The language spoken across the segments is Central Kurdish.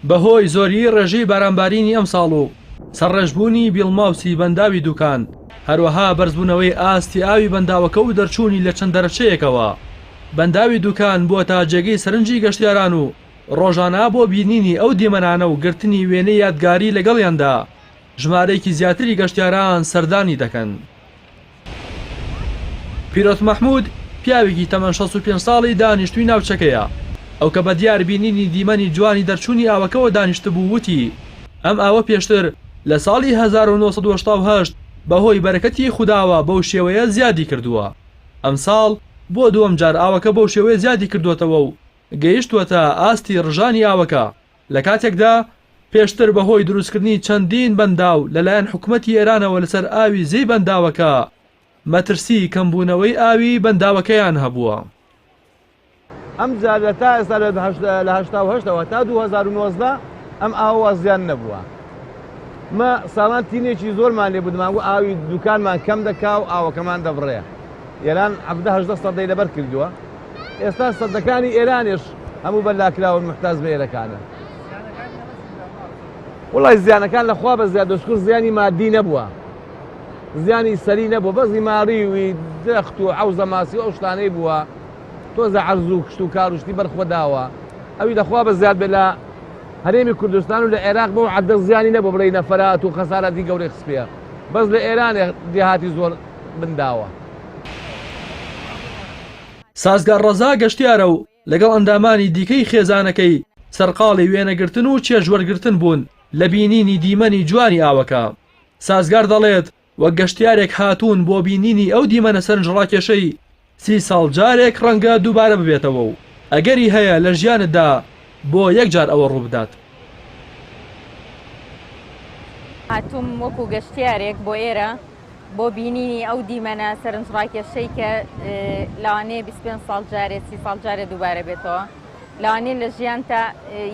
بەهۆی زۆری ڕێژەی بارانبارینی ئەم ساڵ و سەرڕێژبوونی بیڵماوسی بەنداوی دوکان، هەروەها بەرزبوونەوەی ئاستی ئاوی بەنداوەکە و دەرچوونی لە چەند دەرەچەیەکەوە، بەنداوی دوکان بووە تا جێگەی سەرنجی گەشتیاران و ڕۆژانە بۆ بینینی ئەو دیمەنانە و گرتنی وێنەی یادگاری لەگەڵیاندا ژمارەیەکی زیاتری گەشتیاران سەردانی دەکەن. پیرۆت مەحموود پیاوێکی تەمەن 65 ساڵی دانیشتووی ناوچەکەیە. ئەو کە بە دیار بینینی دیمەنی جوانی دەرچوونی ئاوەکەەوە دانیشتبوو وتی ئەم ئاوە پێشتر لە ساڵی 1970 بەهۆی بەرەکەتی خودداوە بەو شێوەیە زیادی کردووە. ئەم ساڵ بۆ دووەم جار ئاوەکە بەو شێوەیە زیادی کردوێتەوە و گەیشتووەتە ئاستی ڕژانی ئاوەکە لە کاتێکدا پێشتر بەهۆی دروستکردنی چەندین بەنداو لەلایەن حکوومەتی ئێرانەوە لەسەر ئاوی زەی بەنداوەکە مەترسی کەمبوونەوەی ئاوی بەنداوەکەیان هەبووە. ئەم جار لە تا ئێستا لە 1970ەوە تا 2019 ئەم ئاوە زیان نەبووە. مە ساڵان تینێکی زۆرمان لێ بودمانگو ئاوی دوکانمان کەم دەکا و ئاوەکەمان دەبڕێ. ئێران 70 سەدەی لەبەر کردووە. ئێستا سەدەکانی ئێرانیش هەموو بەلاکراون محتاج بە ئێرەکانە. وڵای زیانەکان لەخوا بە زیاد دۆشکر زیانی مادی نەبووە، زیانی سەری نەبووە، بەزی ماڕیوی درەخت و حەوزە ماسی و ئەو شتانەی بووە، تۆزە عەرز و کشت و کاروشتی بەرخۆداوە. ئەوی لەخوا بە زیاد بێ لە هەرێمی کوردستان و لە عێراق بەو عەدە زیانی نەبوو بڵێ نەفەرات و خەسارەتی گەورەی خسپەیە، بەس لە ئێرانێ دێهاتی زۆر بنداوە. سازگار ڕەزا گەشتیارە و لەگەڵ ئەندامانی دیکەی خێزانەکەی سەرقاڵی وێنەگرتن و چێژوەرگرتن بوون لە بینینی دیمەنی جوانی ئاوەکە. سازگار دەڵێت وەک گەشتیارێک هاتوون بۆ بینینی ئەو دیمەنە سەرنجڕاکێشەی 30 ساڵ جارێک ڕەنگە دووبارە ببێتەوە و ئەگەری هەیە لە ژیانتدا بۆ یەکجار ئەوە ڕوو بدات. هاتووم وەکو گەشتیارێک بۆ ئێرە بۆ بینینی ئەو دیمەنە سەرنجڕاکێشەی کە لەوانەیە 25 ساڵ جارێ 30 ساڵ جارێ دووبارە بێتەوە، لەوانەیە لە ژیان تا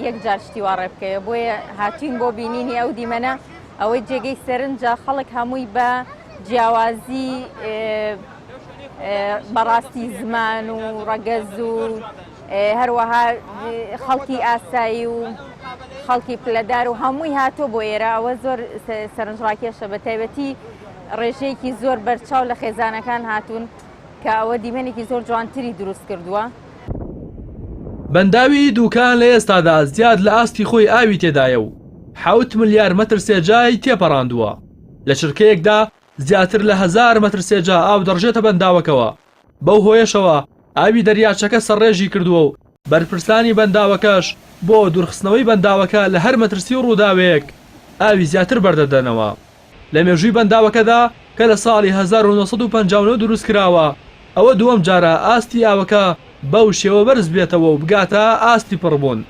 یەکجار شتی وا ڕێ بکەوێت. بۆیە هاتوین بۆ بینینی ئەو دیمەنە، ئەوەی جێگەی سەرنجە خەڵک هەمووی بە جیاوازی بەڕاستی زمان و ڕەگەز و هەروەها خەڵکی ئاسایی و خەڵکی پلەدار و هەمووی هاتۆ بۆ ئێرە. ئەوە زۆر سەرنجڕاکێشە، بە تایبەتی ڕێژەیەکی زۆر بەرچاو لە خێزانەکان هاتوون کە ئەوە دیمەنێکی زۆر جوانتری دروست کردووە. بەنداوی دوکان لە ئێستادا زیاد لە ئاستی خۆی ئاوی تێدایە و 7 ملیار مەتر سێجای تێپەڕاندووە. لە چرکەیەکدا زیاتر لە 1000 مەتر سێجا ئاو دەڕژێتە بەنداوەکەوە. بەو هۆیشەوە ئاوی دەریاچەکە سەرڕێژی کردووە و بەرپرسانی بەنداوەکەش بۆ دوورخستنەوەی بەنداوەکە لە هەر مەترسی و ڕووداوەیەک ئاوی زیاتر بەردەدەنەوە. لە مێژووی بەنداوەکەدا کە لە ساڵی 1950 دروست کراوە، ئەوە دووەم جارە ئاستی ئاوەکە بەو شێوە بەرز بێتەوە و بگاتە ئاستی پڕبوون.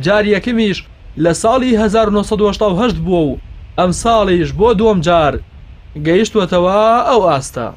جاری یەکەمیش لە ساڵی 1970 بووە و ئەم ساڵیش بۆ دووەم جار گەیشتوەتەوە ئەو ئاستە.